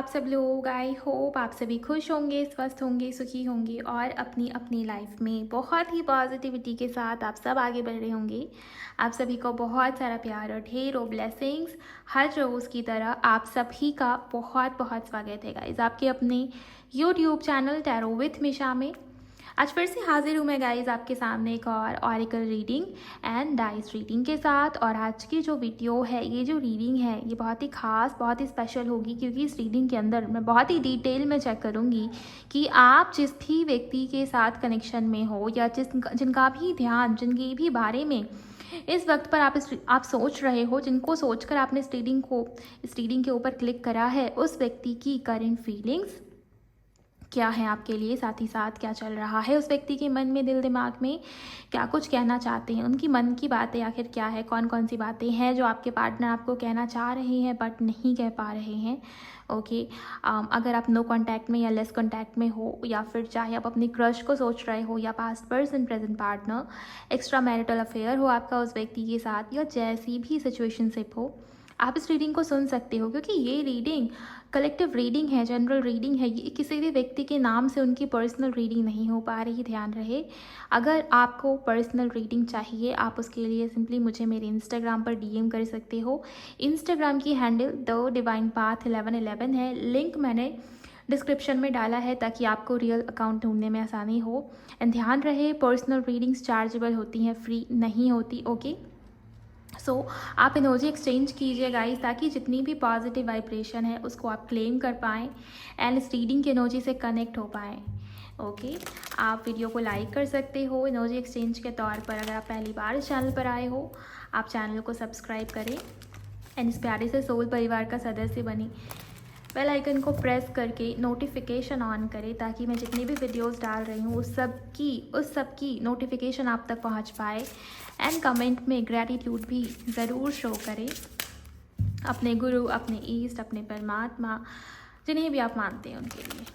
आप सब लोग। आई होप आप सभी खुश होंगे, स्वस्थ होंगे, सुखी होंगे और अपनी अपनी लाइफ में बहुत ही पॉजिटिविटी के साथ आप सब आगे बढ़ रहे होंगे। आप सभी को बहुत सारा प्यार और ढेरों ब्लेसिंग्स हर रोज़ की तरह आप सभी का बहुत बहुत स्वागत है गाइज आपके अपने यूट्यूब चैनल टैरो विथ मिशा में। आज फिर से हाजिर हूँ मैं गाइज आपके सामने एक और oracle reading and dice reading के साथ। और आज की जो वीडियो है, ये जो रीडिंग है, ये बहुत ही खास, बहुत ही स्पेशल होगी क्योंकि इस रीडिंग के अंदर मैं बहुत ही डिटेल में चेक करूँगी कि आप जिस भी व्यक्ति के साथ कनेक्शन में हो या जिनका भी ध्यान, जिनके भी बारे में इस वक्त पर आप सोच रहे हो, जिनको सोचकर आपने इस रीडिंग के ऊपर क्लिक करा है, उस व्यक्ति की करंट फीलिंग्स क्या है आपके लिए, साथ ही साथ क्या चल रहा है उस व्यक्ति के मन में, दिल दिमाग में, क्या कुछ कहना चाहते हैं, उनकी मन की बातें आखिर क्या है, कौन कौन सी बातें हैं जो आपके पार्टनर आपको कहना चाह रहे हैं बट नहीं कह पा रहे हैं। ओके, अगर आप नो कांटेक्ट में या लेस कांटेक्ट में हो, या फिर चाहे आप अपनी क्रश को सोच रहे हो, या past person, present partner, extra marital affair हो आपका उस व्यक्ति के साथ, या जैसी भी सिचुएशनशिप हो, आप इस रीडिंग को सुन सकते हो क्योंकि ये रीडिंग कलेक्टिव रीडिंग है, जनरल रीडिंग है। ये किसी भी व्यक्ति के नाम से उनकी पर्सनल रीडिंग नहीं हो पा रही, ध्यान रहे। अगर आपको पर्सनल रीडिंग चाहिए, आप उसके लिए सिंपली मुझे मेरे इंस्टाग्राम पर डीएम कर सकते हो। इंस्टाग्राम की हैंडल द डिवाइन पाथ 1111 है। लिंक मैंने डिस्क्रिप्शन में डाला है ताकि आपको रियल अकाउंट ढूंढने में आसानी हो। एंड ध्यान रहे, पर्सनल रीडिंग्स चार्जेबल होती हैं, फ्री नहीं होती। ओके, आप एनर्जी एक्सचेंज कीजिए गाइस, ताकि जितनी भी पॉजिटिव वाइब्रेशन है उसको आप क्लेम कर पाएँ एंड इस रीडिंग की एनर्जी से कनेक्ट हो पाएँ। ओके, आप वीडियो को लाइक कर सकते हो एनर्जी एक्सचेंज के तौर पर। अगर आप पहली बार इस चैनल पर आए हो, आप चैनल को सब्सक्राइब करें एंड इस प्यारे से सोल परिवार का सदस्य बने। बेल आइकन को प्रेस करके नोटिफिकेशन ऑन करें ताकि मैं जितनी भी वीडियोस डाल रही हूँ उस सब की नोटिफिकेशन आप तक पहुँच पाए। एंड कमेंट में ग्रैटिट्यूड भी ज़रूर शो करें अपने गुरु, अपने ईस्ट, अपने परमात्मा, जिन्हें भी आप मानते हैं उनके लिए।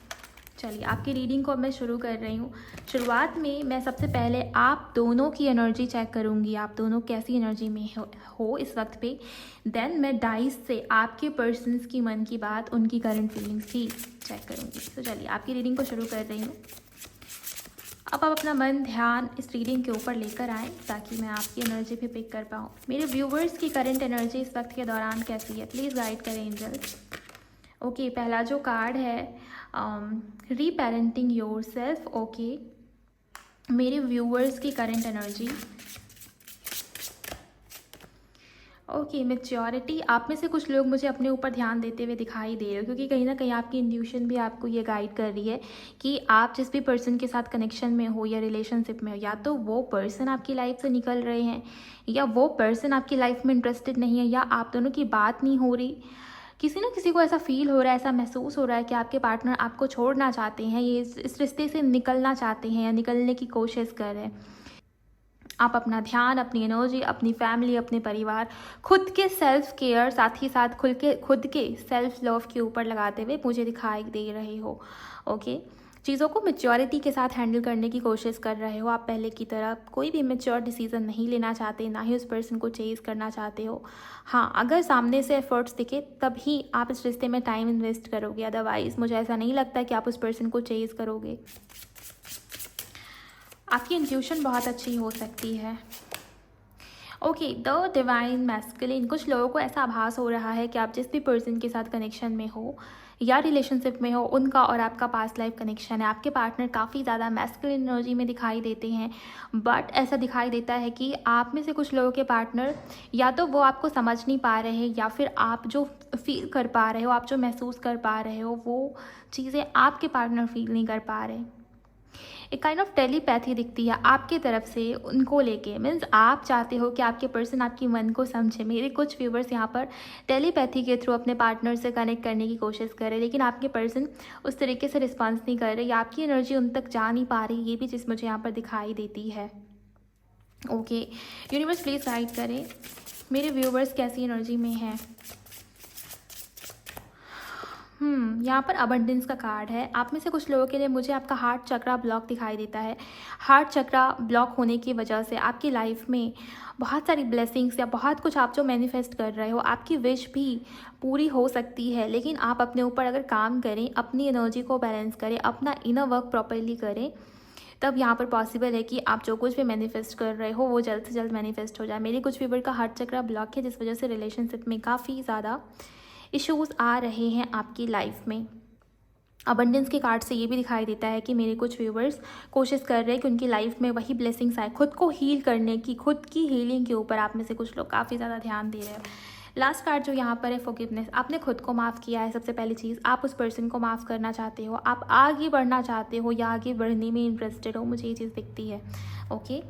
चलिए, आपकी रीडिंग को अब मैं शुरू कर रही हूँ। शुरुआत में मैं सबसे पहले आप दोनों की एनर्जी चेक करूँगी, आप दोनों कैसी एनर्जी में हो इस वक्त पे। देन मैं डाइस से आपके पर्सन्स की मन की बात, उनकी करंट फीलिंग्स भी चेक करूँगी। तो चलिए, आपकी रीडिंग को शुरू कर रही हूँ। अब आप अपना मन, ध्यान इस रीडिंग के ऊपर लेकर आएँ ताकि मैं आपकी एनर्जी भी पिक कर पाऊँ। मेरे व्यूवर्स की करंट एनर्जी इस वक्त के दौरान कैसी है, प्लीज़ गाइड करें एंजल्स। ओके, पहला जो कार्ड है, रीपेरेंटिंग योर सेल्फ। ओके, मेरे व्यूवर्स की करंट एनर्जी। Okay, maturity. आप में से कुछ लोग मुझे अपने ऊपर ध्यान देते हुए दिखाई दे रहे हो क्योंकि कहीं ना कहीं आपकी इंट्यूशन भी आपको ये गाइड कर रही है कि आप जिस भी पर्सन के साथ कनेक्शन में हो या रिलेशनशिप में हो, या तो वो पर्सन आपकी लाइफ से निकल रहे हैं, या वो पर्सन आपकी लाइफ में इंटरेस्टेड नहीं है, या आप दोनों की बात नहीं हो रही। किसी ना किसी को ऐसा फील हो रहा है, ऐसा महसूस हो रहा है कि आपके पार्टनर आपको छोड़ना चाहते हैं, ये इस रिश्ते से निकलना चाहते हैं या निकलने की कोशिश कर रहे हैं। आप अपना ध्यान, अपनी एनर्जी, अपनी फैमिली, अपने परिवार, खुद के सेल्फ केयर, साथ ही साथ खुद के सेल्फ लव के ऊपर लगाते हुए मुझे दिखाई दे रहे हो। ओके, चीज़ों को मैच्योरिटी के साथ हैंडल करने की कोशिश कर रहे हो। आप पहले की तरह कोई भी मैच्योर डिसीजन नहीं लेना चाहते, ना ही उस पर्सन को चेज़ करना चाहते हो। हाँ, अगर सामने से एफर्ट्स दिखे तभी आप इस रिश्ते में टाइम इन्वेस्ट करोगे, अदरवाइज़ मुझे ऐसा नहीं लगता कि आप उस पर्सन को चेज़ करोगे। आपकी इंट्यूशन बहुत अच्छी हो सकती है। Okay, the divine masculine. कुछ लोगों को ऐसा आभास हो रहा है कि आप जिस भी पर्सन के साथ कनेक्शन में हो या रिलेशनशिप में हो, उनका और आपका पास्ट लाइफ कनेक्शन है। आपके पार्टनर काफ़ी ज़्यादा मैस्कुलिन एनर्जी में दिखाई देते हैं, बट ऐसा दिखाई देता है कि आप में से कुछ लोगों के पार्टनर या तो वो आपको समझ नहीं पा रहे हैं, या फिर आप जो फील कर पा रहे हो, आप जो महसूस कर पा रहे हो, वो चीज़ें आपके पार्टनर फील नहीं कर पा रहे। एक काइंड ऑफ टेलीपैथी दिखती है आपकी तरफ से उनको लेके। मीन्स आप चाहते हो कि आपके पर्सन आपकी मन को समझे। मेरे कुछ व्यूवर्स यहाँ पर टेलीपैथी के थ्रू अपने पार्टनर से कनेक्ट करने की कोशिश कर रहे हैं, लेकिन आपके पर्सन उस तरीके से रिस्पॉन्स नहीं कर रहे, या आपकी एनर्जी उन तक जा नहीं पा रही। ये भी चीज़ मुझे यहाँ पर दिखाई देती है। ओके, यूनिवर्स प्लीज़ गाइड करें मेरे व्यूवर्स कैसी एनर्जी में है। यहाँ पर अबंडेंस का कार्ड है। आप में से कुछ लोगों के लिए मुझे आपका हार्ट चक्रा ब्लॉक दिखाई देता है। हार्ट चक्रा ब्लॉक होने की वजह से आपकी लाइफ में बहुत सारी ब्लेसिंग्स या बहुत कुछ आप जो मैनिफेस्ट कर रहे हो, आपकी विश भी पूरी हो सकती है। लेकिन आप अपने ऊपर अगर काम करें, अपनी एनर्जी को बैलेंस करें, अपना इनर वर्क प्रॉपरली करें, तब यहाँ पर पॉसिबल है कि आप जो कुछ भी मैनिफेस्ट कर रहे हो वो जल्द से जल्द मैनिफेस्ट हो जाए। मेरे कुछ व्यूअर का हार्ट चक्रा ब्लॉक है, जिस वजह से रिलेशनशिप में काफ़ी ज़्यादा इश्यूज़ आ रहे हैं आपकी लाइफ में। अबंडेंस के कार्ड से ये भी दिखाई देता है कि मेरे कुछ व्यूवर्स कोशिश कर रहे हैं कि उनकी लाइफ में वही ब्लेसिंग्स आए। खुद को हील करने की, खुद की हीलिंग के ऊपर आप में से कुछ लोग काफ़ी ज़्यादा ध्यान दे रहे हैं। लास्ट कार्ड जो यहाँ पर है, फॉरगिवनेस। आपने खुद को माफ़ किया है। सबसे पहली चीज़, आप उस पर्सन को माफ़ करना चाहते हो, आप आगे बढ़ना चाहते हो या आगे बढ़ने में इंटरेस्टेड हो, मुझे ये चीज़ दिखती है। ओके,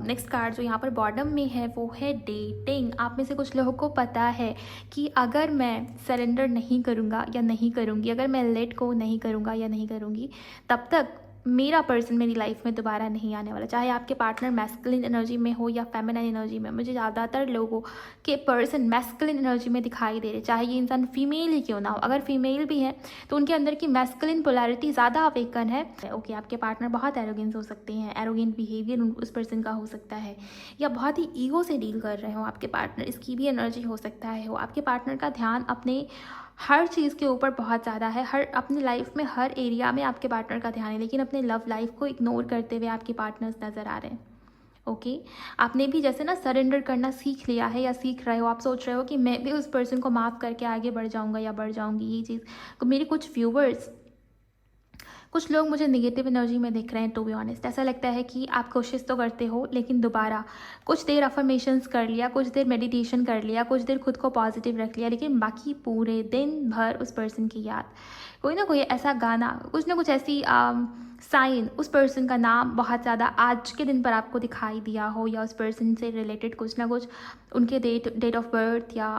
नेक्स्ट कार्ड जो यहाँ पर बॉटम में है वो है डेटिंग। आप में से कुछ लोगों को पता है कि अगर मैं सरेंडर नहीं करूँगा या नहीं करूँगी, अगर मैं लेट को नहीं करूँगा या नहीं करूँगी, तब तक मेरा पर्सन मेरी लाइफ में दोबारा नहीं आने वाला। चाहे आपके पार्टनर मैस्कुलिन एनर्जी में हो या फेमिनिन एनर्जी में। मुझे ज़्यादातर लोगों के पर्सन मैस्कुलिन एनर्जी में दिखाई दे रहे, चाहे ये इंसान फीमेल ही क्यों ना हो। अगर फीमेल भी है तो उनके अंदर की मैस्कुलिन पोलैरिटी ज़्यादा अवेकन है। ओके, आपके पार्टनर बहुत एरोगेंस हो सकते हैं, एरोगेंट बिहेवियर उस पर्सन का हो सकता है, या बहुत ही ईगो से डील कर रहे हो आपके पार्टनर, इसकी भी एनर्जी हो सकता है। हो आपके पार्टनर का ध्यान अपने हर चीज़ के ऊपर बहुत ज़्यादा है, हर अपनी लाइफ में हर एरिया में आपके पार्टनर का ध्यान है, लेकिन अपने लव लाइफ को इग्नोर करते हुए आपके पार्टनर्स नज़र आ रहे हैं। ओके, आपने भी जैसे ना सरेंडर करना सीख लिया है या सीख रहे हो। आप सोच रहे हो कि मैं भी उस पर्सन को माफ़ करके आगे बढ़ जाऊँगा या बढ़ जाऊँगी। ये चीज़ तो मेरे कुछ व्यूवर्स, कुछ लोग मुझे नेगेटिव एनर्जी में दिख रहे हैं। टू बी ऑनेस्ट, ऐसा लगता है कि आप कोशिश तो करते हो, लेकिन दोबारा कुछ देर अफर्मेशंस कर लिया, कुछ देर मेडिटेशन कर लिया, कुछ देर खुद को पॉजिटिव रख लिया, लेकिन बाकी पूरे दिन भर उस पर्सन की याद, कोई ना कोई ऐसा गाना, कुछ ना कुछ ऐसी साइन, उस पर्सन का नाम बहुत ज़्यादा आज के दिन पर आपको दिखाई दिया हो, या उस पर्सन से रिलेटेड कुछ ना कुछ, उनके डेट ऑफ बर्थ या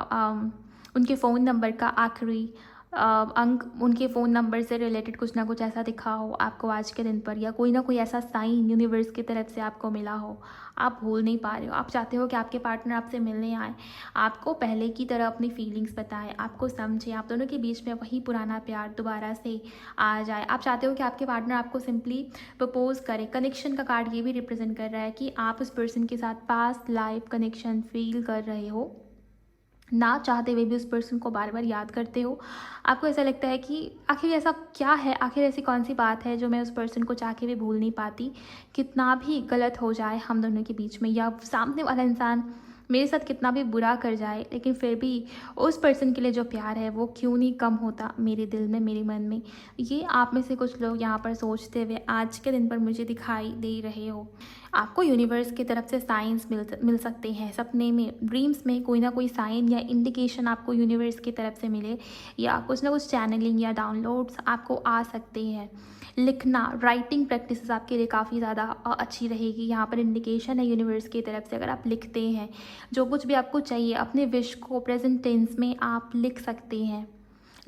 उनके फ़ोन नंबर का आखिरी अंक, उनके फ़ोन नंबर से रिलेटेड कुछ ना कुछ ऐसा दिखा हो आपको आज के दिन पर, या कोई ना कोई ऐसा साइन यूनिवर्स की तरफ से आपको मिला हो। आप भूल नहीं पा रहे हो। आप चाहते हो कि आपके पार्टनर आपसे मिलने आए, आपको पहले की तरह अपनी फीलिंग्स बताएं, आपको समझें, आप दोनों के बीच में वही पुराना प्यार दोबारा से आ जाए। आप चाहते हो कि आपके पार्टनर आपको सिंपली प्रपोज करे। कनेक्शन का कार्ड ये भी रिप्रेजेंट कर रहा है कि आप उस पर्सन के साथ पास्ट लाइफ कनेक्शन फील कर रहे हो, ना चाहते हुए भी उस पर्सन को बार बार याद करते हो। आपको ऐसा लगता है कि आखिर ऐसा क्या है, आखिर ऐसी कौन सी बात है जो मैं उस पर्सन को चाह के भी भूल नहीं पाती। कितना भी गलत हो जाए हम दोनों के बीच में, या सामने वाला इंसान मेरे साथ कितना भी बुरा कर जाए, लेकिन फिर भी उस पर्सन के लिए जो प्यार है वो क्यों नहीं कम होता मेरे दिल में, मेरे मन में। ये आप में से कुछ लोग यहाँ पर सोचते हुए आज के दिन पर मुझे दिखाई दे रहे हो। आपको यूनिवर्स की तरफ से साइंस मिल सकते हैं। सपने में, ड्रीम्स में कोई ना कोई साइन या इंडिकेशन आपको यूनिवर्स की तरफ से मिले, या कुछ ना कुछ चैनलिंग या डाउनलोड्स आपको आ सकते हैं। लिखना, राइटिंग प्रैक्टिस आपके लिए काफ़ी ज़्यादा अच्छी रहेगी। यहाँ पर इंडिकेशन है यूनिवर्स की तरफ से, अगर आप लिखते हैं जो कुछ भी आपको चाहिए, अपने विश को प्रेजेंट टेंस में आप लिख सकते हैं।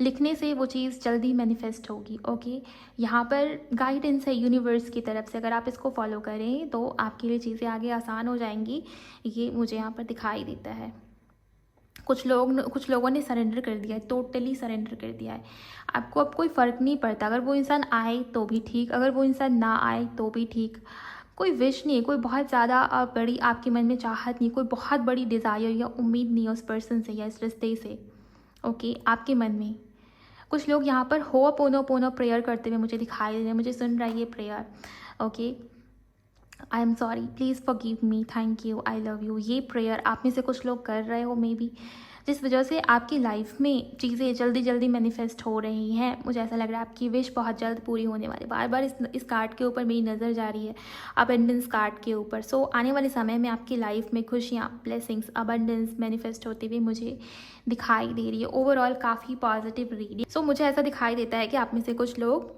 लिखने से वो चीज़ जल्दी मैनिफेस्ट होगी। ओके, यहाँ पर गाइडेंस है यूनिवर्स की तरफ से, अगर आप इसको फॉलो करें तो आपके लिए चीज़ें आगे आसान हो जाएंगी। ये मुझे यहाँ पर दिखाई देता है। कुछ लोगों ने सरेंडर कर दिया है, टोटली सरेंडर कर दिया है। आपको अब कोई फ़र्क नहीं पड़ता, अगर वो इंसान आए तो भी ठीक, अगर वो इंसान ना आए तो भी ठीक। कोई विश नहीं है, कोई बहुत ज़्यादा बड़ी आपके मन में चाहत नहीं, कोई बहुत बड़ी डिज़ायर या उम्मीद नहीं है उस पर्सन से या इस रिश्ते से। ओके, आपके मन में कुछ लोग यहाँ पर होअपोनोपोनो प्रेयर करते हुए मुझे दिखाई दे रहे हैं। मुझे सुन रहा है ये prayer. Okay, I am sorry, please forgive me, thank you, I love you. ये प्रेयर आप में से कुछ लोग कर रहे हो मे बी, जिस वजह से आपकी लाइफ में चीज़ें जल्दी जल्दी मैनिफेस्ट हो रही हैं। मुझे ऐसा लग रहा है आपकी विश बहुत जल्द पूरी होने वाली। बार बार इस कार्ड के ऊपर मेरी नज़र जा रही है, अबंडेंस कार्ड के ऊपर। सो आने वाले समय में आपकी लाइफ में खुशियाँ, ब्लेसिंग्स, अबंडेंस मैनिफेस्ट होते हुए मुझे दिखाई दे रही है। ओवरऑल काफ़ी पॉजिटिव रीडिंग। सो मुझे ऐसा दिखाई देता है कि आप में से कुछ लोग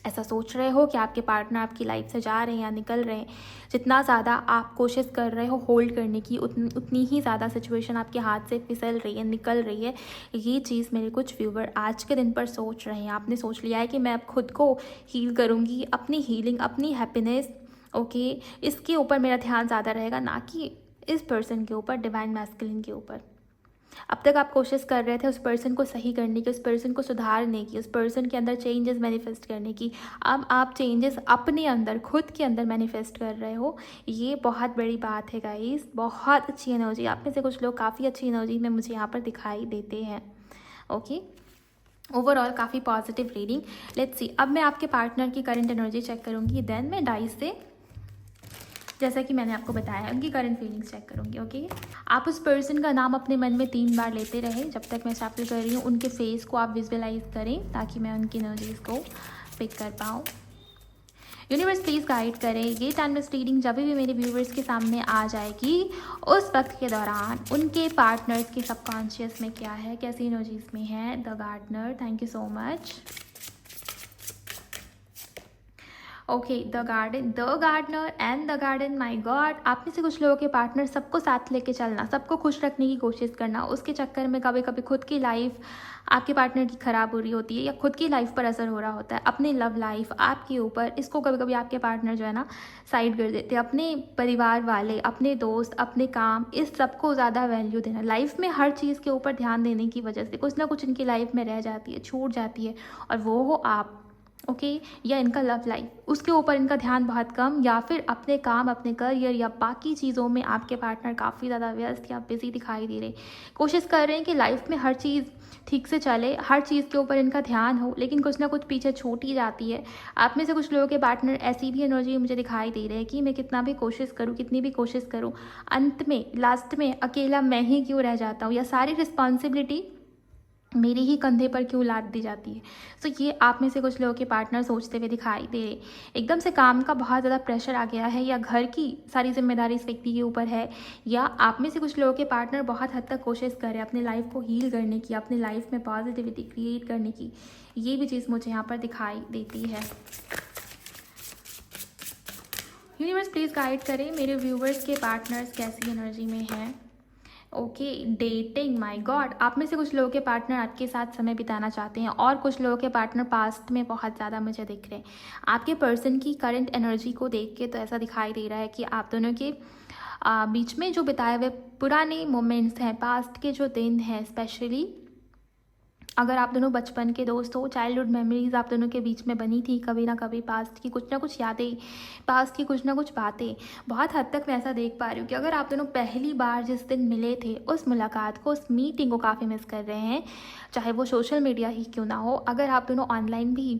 ऐसा सोच रहे हो कि आपके पार्टनर आपकी लाइफ से जा रहे हैं या निकल रहे हैं। जितना ज़्यादा आप कोशिश कर रहे हो होल्ड करने की, उतनी ही ज़्यादा सिचुएशन आपके हाथ से फिसल रही है, निकल रही है। ये चीज़ मेरे कुछ व्यूवर आज के दिन पर सोच रहे हैं। आपने सोच लिया है कि मैं अब खुद को हील करूँगी, अपनी हीलिंग, अपनी हैप्पीनेस, ओके, इसके ऊपर मेरा ध्यान ज़्यादा रहेगा, ना कि इस पर्सन के ऊपर, डिवाइन मैस्कुलिन के ऊपर। अब तक आप कोशिश कर रहे थे उस पर्सन को सही करने की, उस पर्सन को सुधारने की, उस पर्सन के अंदर चेंजेस मैनिफेस्ट करने की। अब आप चेंजेस अपने अंदर, खुद के अंदर मैनिफेस्ट कर रहे हो। ये बहुत बड़ी बात है गाइस, बहुत अच्छी एनर्जी। आप में से कुछ लोग काफ़ी अच्छी एनर्जी में मुझे यहाँ पर दिखाई देते हैं। ओके, ओवरऑल काफ़ी पॉजिटिव रीडिंग। लेट्स सी, अब मैं आपके पार्टनर की करंट एनर्जी चेक करूँगी, देन मैं डाइस से, जैसा कि मैंने आपको बताया, उनकी करंट फीलिंग्स चेक करूँगी। ओके, आप उस पर्सन का नाम अपने मन में 3 बार लेते रहे जब तक मैं शफल कर रही हूँ। उनके फेस को आप विजुअलाइज करें ताकि मैं उनकी एनर्जीज को पिक कर पाऊँ। यूनिवर्स प्लीज़ गाइड करें, ये टाइमलेस रीडिंग जब भी मेरे व्यूवर्स के सामने आ जाएगी उस वक्त के दौरान उनके पार्टनर्स के सबकॉन्शियस में क्या है, कैसी एनर्जीज में है। The gardener, thank you so much. Okay, the gardener and the garden. My god, आप में से कुछ लोगों के पार्टनर सबको साथ लेके चलना, सबको खुश रखने की कोशिश करना, उसके चक्कर में कभी कभी खुद की लाइफ आपके पार्टनर की ख़राब हो रही होती है या खुद की लाइफ पर असर हो रहा होता है, अपनी लव लाइफ आपके ऊपर, इसको कभी कभी आपके पार्टनर जो है ना साइड कर देते हैं। अपने परिवार वाले, अपने दोस्त, अपने काम, इस सबको ज़्यादा वैल्यू देना, लाइफ में हर चीज़ के ऊपर ध्यान देने की वजह से कुछ ना कुछ इनकी लाइफ में रह जाती है, छूट जाती है, और वो हो आप। ओके, या इनका लव लाइफ, उसके ऊपर इनका ध्यान बहुत कम, या फिर अपने काम, अपने करियर या बाकी चीज़ों में आपके पार्टनर काफ़ी ज़्यादा व्यस्त या बिजी दिखाई दे रहे। कोशिश कर रहे हैं कि लाइफ में हर चीज़ ठीक से चले, हर चीज़ के ऊपर इनका ध्यान हो, लेकिन कुछ ना कुछ पीछे छूट ही जाती है। आप में से कुछ लोगों के पार्टनर ऐसी भी एनर्जी मुझे दिखाई दे रहे हैं कि मैं कितना भी कोशिश करूँ, कितनी भी कोशिश करूँ, अंत में, लास्ट में अकेला मैं ही क्यों रह जाता हूँ, या सारी रिस्पॉन्सिबिलिटी मेरे ही कंधे पर क्यों लाद दी जाती है। सो ये आप में से कुछ लोगों के पार्टनर सोचते हुए दिखाई दे रहे। एकदम से काम का बहुत ज़्यादा प्रेशर आ गया है, या घर की सारी जिम्मेदारी इस व्यक्ति के ऊपर है, या आप में से कुछ लोगों के पार्टनर बहुत हद तक कोशिश कर रहे हैं अपनी लाइफ को हील करने की, अपनी लाइफ में पॉजिटिविटी क्रिएट करने की। ये भी चीज़ मुझे यहाँ पर दिखाई देती है। यूनिवर्स प्लीज़ गाइड करें मेरे व्यूवर्स के पार्टनर्स कैसी एनर्जी में हैं। ओके, डेटिंग, माय गॉड, आप में से कुछ लोगों के पार्टनर आपके साथ समय बिताना चाहते हैं, और कुछ लोगों के पार्टनर पास्ट में बहुत ज़्यादा मुझे दिख रहे हैं। आपके पर्सन की करंट एनर्जी को देख के तो ऐसा दिखाई दे रहा है कि आप दोनों के बीच में जो बिताए हुए पुराने मोमेंट्स हैं, पास्ट के जो दिन हैं, स्पेशली अगर आप दोनों बचपन के दोस्त हो, चाइल्डहुड मेमोरीज आप दोनों के बीच में बनी थी कभी ना कभी, पास्ट की कुछ ना कुछ यादें, पास्ट की कुछ ना कुछ बातें, बहुत हद तक मैं ऐसा देख पा रही हूँ कि अगर आप दोनों पहली बार जिस दिन मिले थे, उस मुलाकात को, उस मीटिंग को काफ़ी मिस कर रहे हैं, चाहे वो सोशल मीडिया ही क्यों ना हो। अगर आप दोनों ऑनलाइन भी,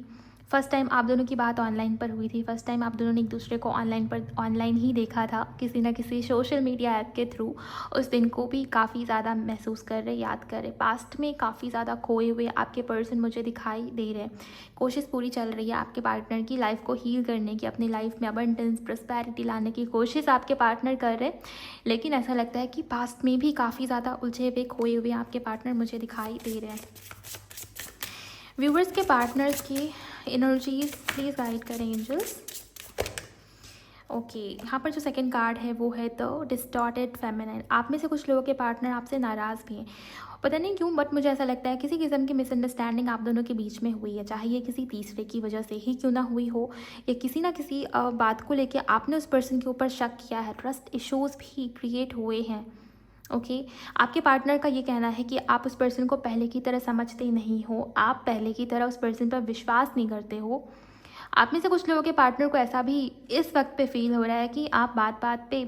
फर्स्ट टाइम आप दोनों की बात ऑनलाइन पर हुई थी, फर्स्ट टाइम आप दोनों ने एक दूसरे को ऑनलाइन ही देखा था किसी ना किसी सोशल मीडिया ऐप के थ्रू, उस दिन को भी काफ़ी ज़्यादा महसूस कर रहे, याद कर रहे। पास्ट में काफ़ी ज़्यादा खोए हुए आपके पर्सन मुझे दिखाई दे रहे हैं। कोशिश पूरी चल रही है आपके पार्टनर की लाइफ को हील करने की, अपनी लाइफ में अबंडेंस, प्रॉस्पेरिटी लाने की कोशिश आपके पार्टनर कर रहे हैं, लेकिन ऐसा लगता है कि पास्ट में भी काफ़ी ज़्यादा उलझे हुए, खोए हुए आपके पार्टनर मुझे दिखाई दे रहे हैं। व्यूवर्स के पार्टनर्स की एनर्जीज प्लीज़ गाइड करें एंजल्स। ओके, यहाँ पर जो सेकंड कार्ड है वो है द डिस्टॉर्टेड फेमिनाइन। आप में से कुछ लोगों के पार्टनर आपसे नाराज़ भी हैं, पता नहीं क्यों, बट मुझे ऐसा लगता है किसी किस्म की मिसअंडरस्टैंडिंग आप दोनों के बीच में हुई है, चाहे ये किसी तीसरे की वजह से ही क्यों ना हुई हो, या किसी ना किसी बात को लेकर आपने उस पर्सन के ऊपर शक किया है, ट्रस्ट इश्यूज भी क्रिएट हुए हैं। ओके, आपके पार्टनर का ये कहना है कि आप उस पर्सन को पहले की तरह समझते नहीं हो, आप पहले की तरह उस पर्सन पर विश्वास नहीं करते हो। आप में से कुछ लोगों के पार्टनर को ऐसा भी इस वक्त पे फील हो रहा है कि आप बात बात पे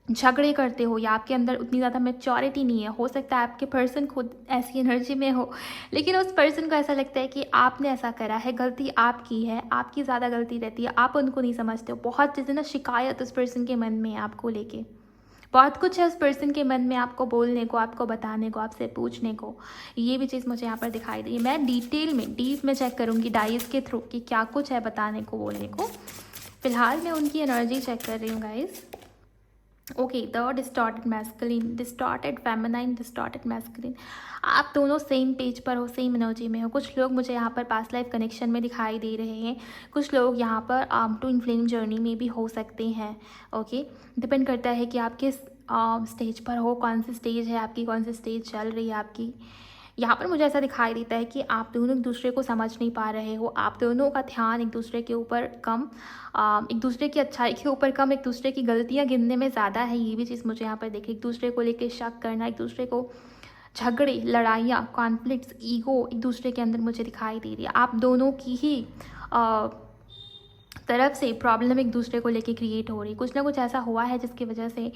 झगड़े करते हो, या आपके अंदर उतनी ज़्यादा मैच्योरिटी नहीं है। हो सकता है आपके पर्सन खुद ऐसी एनर्जी में हो, लेकिन उस पर्सन को ऐसा लगता है कि आपने ऐसा करा है, गलती आपकी है, आपकी ज़्यादा गलती रहती है, आप उनको नहीं समझते हो। बहुत चीज़ें ना, शिकायत उस पर्सन के मन में है आपको लेके, बहुत कुछ है उस पर्सन के मन में आपको बोलने को, आपको बताने को, आपसे पूछने को। ये भी चीज़ मुझे यहाँ पर दिखाई दी। मैं डिटेल में, डीप में चेक करूँगी डाइस के थ्रू कि क्या कुछ है बताने को, बोलने को। फिलहाल मैं उनकी एनर्जी चेक कर रही हूँ guys. Okay, the distorted masculine, distorted feminine, distorted masculine. आप दोनों सेम पेज पर हो, सेम एनर्जी में हो। कुछ लोग मुझे यहाँ पर पास्ट लाइफ कनेक्शन में दिखाई दे रहे हैं, कुछ लोग यहाँ पर ट्विन फ्लेम जर्नी में भी हो सकते हैं। ओके, डिपेंड करता है कि आप किस स्टेज पर हो, कौन सी स्टेज है आपकी, कौन सी स्टेज चल रही है आपकी। यहाँ पर मुझे ऐसा दिखाई देता है कि आप दोनों एक दूसरे को समझ नहीं पा रहे हो, आप दोनों का ध्यान एक दूसरे के ऊपर कम, एक दूसरे की अच्छाई के ऊपर कम, एक दूसरे की गलतियाँ गिनने में ज़्यादा है। ये भी चीज़ मुझे यहाँ पर देखी, एक दूसरे को लेके शक करना, एक दूसरे को झगड़े, लड़ाइयाँ, कॉन्फ्लिक्ट्स, ईगो एक दूसरे के अंदर मुझे दिखाई दे रही है। आप दोनों की ही तरफ से प्रॉब्लम एक दूसरे को लेके क्रिएट हो रही है। कुछ ना कुछ ऐसा हुआ है जिसकी वजह से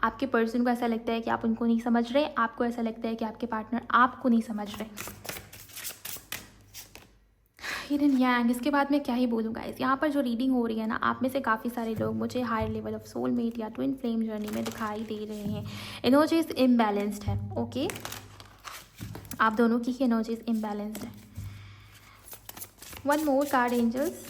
आपके पर्सन को ऐसा लगता है कि आप उनको नहीं समझ रहे, आपको ऐसा लगता है कि आपके पार्टनर आपको नहीं समझ रहे। हिडन यांग, इसके बाद मैं क्या ही बोलूँ गाइस। यहाँ पर जो रीडिंग हो रही है ना, आप में से काफ़ी सारे लोग मुझे हायर लेवल ऑफ सोलमेट या ट्विन फ्लेम जर्नी में दिखाई दे रहे हैं। एनर्जीज इम्बैलेंस्ड है। ओके, आप दोनों की ही एनर्जीज इम्बैलेंस्ड है। One more card angels.